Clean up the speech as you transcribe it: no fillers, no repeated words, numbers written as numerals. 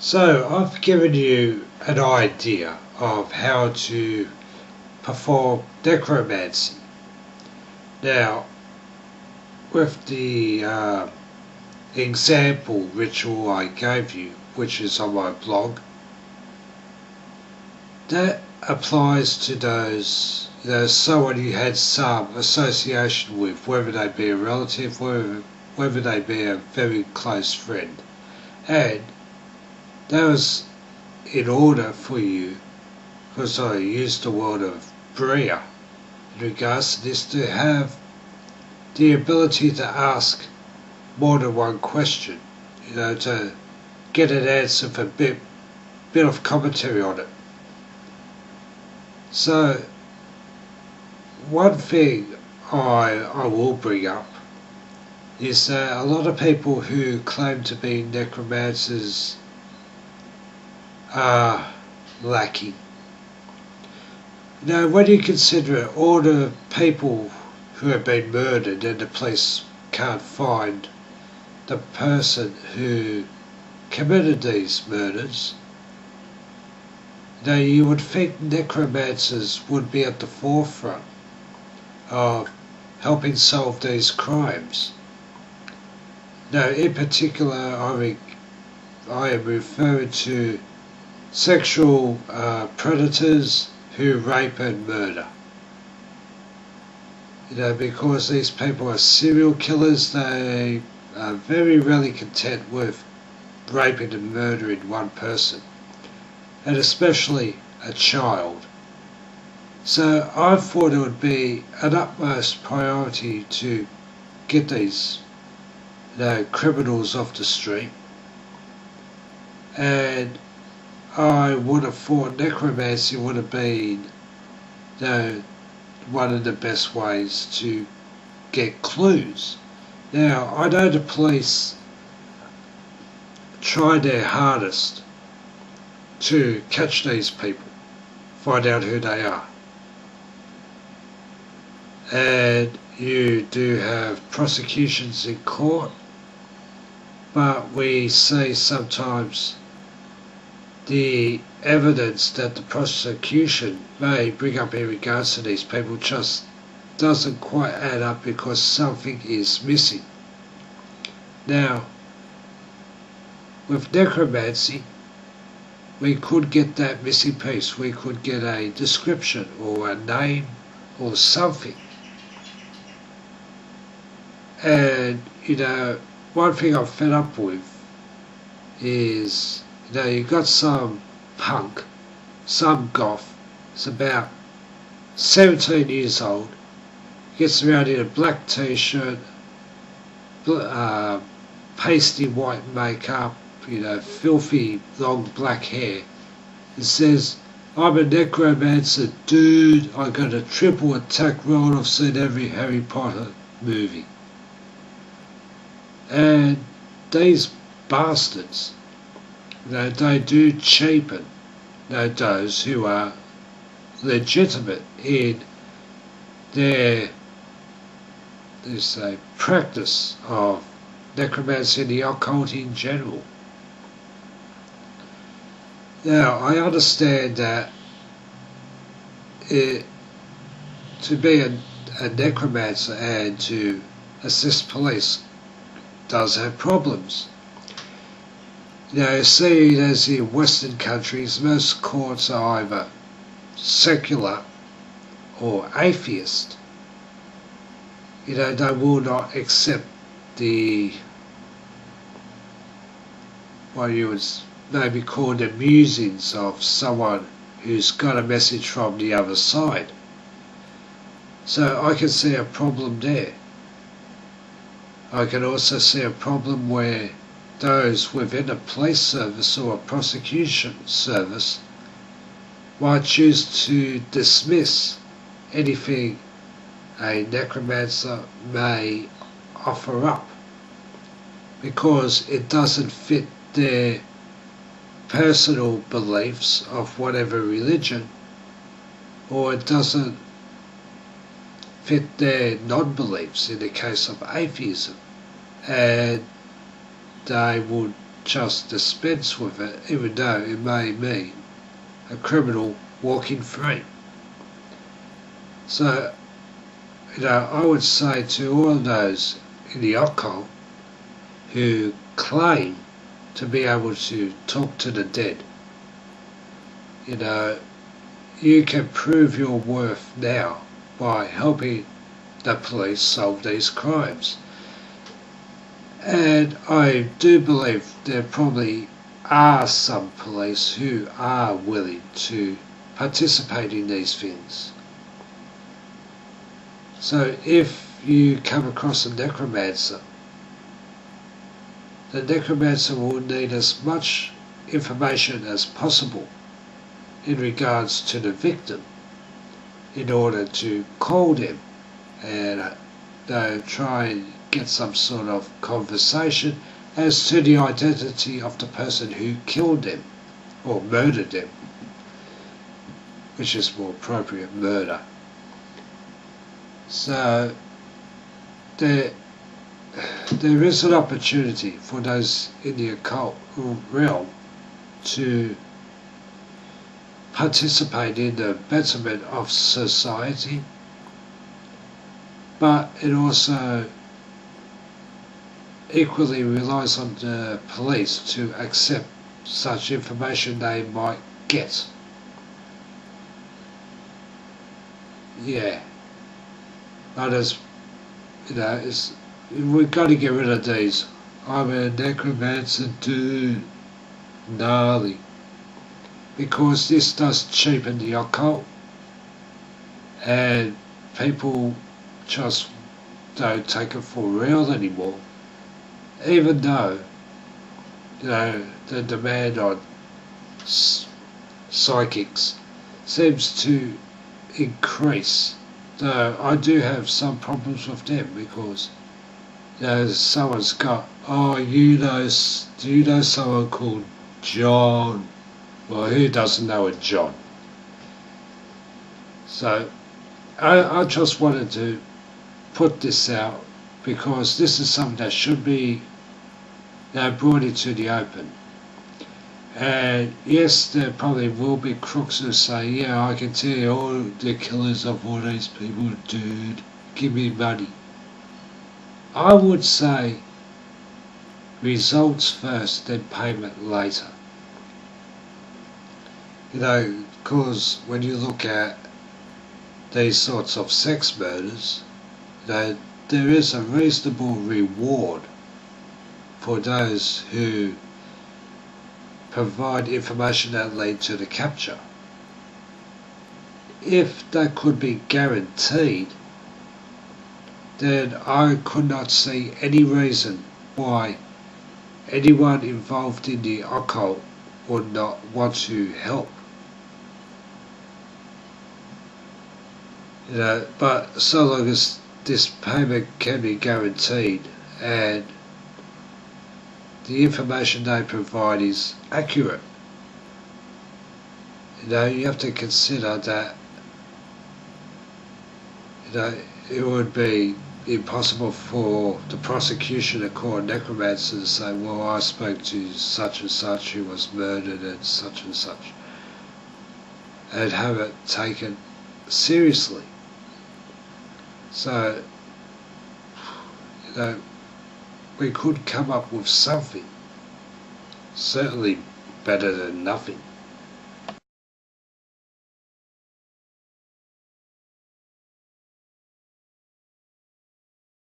So I've given you an idea of how to perform necromancy. Now, with the example ritual I gave you, which is on my blog, that applies to those, someone you had some association with, whether they be a relative, whether they be a very close friend. And that was in order for you, because I used the word of Bria in regards to this, to have the ability to ask more than one question, to get an answer for a bit of commentary on it. So one thing I will bring up is that a lot of people who claim to be necromancers are lacking. Now, when you consider all the people who have been murdered and the police can't find the person who committed these murders, now you would think necromancers would be at the forefront of helping solve these crimes. Now, in particular, I am referring to sexual predators who rape and murder. Because these people are serial killers, they are very rarely content with raping and murdering one person, and especially a child. So I thought it would be an utmost priority to get these criminals off the street, and I would have thought necromancy would have been one of the best ways to get clues. Now, I know the police try their hardest to catch these people, find out who they are. And you do have prosecutions in court, but we see sometimes the evidence that the prosecution may bring up in regards to these people just doesn't quite add up, because something is missing. Now, with necromancy, we could get that missing piece. We could get a description or a name or something. And, one thing I'm fed up with is, you've got some punk, some goth, it's about 17 years old, gets around in a black t-shirt, pasty white makeup, filthy long black hair, and says, "I'm a necromancer, dude, I got a triple attack roll, I've seen every Harry Potter movie." And these bastards, they do cheapen those who are legitimate in their practice of necromancy and the occult in general. Now, I understand that to be a necromancer and to assist police does have problems. Seeing as in Western countries, most courts are either secular or atheist. They will not accept what you would maybe call the musings of someone who's got a message from the other side. So I can see a problem there. I can also see a problem where those within a police service or a prosecution service might choose to dismiss anything a necromancer may offer up, because it doesn't fit their personal beliefs of whatever religion, or it doesn't fit their non-beliefs in the case of atheism, and they would just dispense with it, even though it may mean a criminal walking free. So, I would say to all those in the occult who claim to be able to talk to the dead, you can prove your worth now by helping the police solve these crimes. And I do believe there probably are some police who are willing to participate in these things. So if you come across a necromancer, the necromancer will need as much information as possible in regards to the victim in order to call them and try and get some sort of conversation as to the identity of the person who killed them or murdered them, which is more appropriate, murder. So there is an opportunity for those in the occult realm to participate in the betterment of society, but it also equally relies on the police to accept such information they might get. Yeah. Others, we've got to get rid of these. I'm a necromancer dude. Gnarly. Because this does cheapen the occult. And people just don't take it for real anymore. Even though, the demand on psychics seems to increase. Though I do have some problems with them because someone's got, do you know someone called John? Well, who doesn't know a John? So I just wanted to put this out because this is something that should be brought into the open. And yes, there probably will be crooks who say, yeah, I can tell you all the killers of all these people, dude, give me money. I would say results first, then payment later. Because when you look at these sorts of sex murders, there is a reasonable reward for those who provide information that lead to the capture. If that could be guaranteed, then I could not see any reason why anyone involved in the occult would not want to help. But so long as this payment can be guaranteed and the information they provide is accurate, you have to consider that it would be impossible for the prosecution to call a necromancer and say, well, I spoke to such and such who was murdered and such, and have it taken seriously. So, we could come up with something, certainly better than nothing.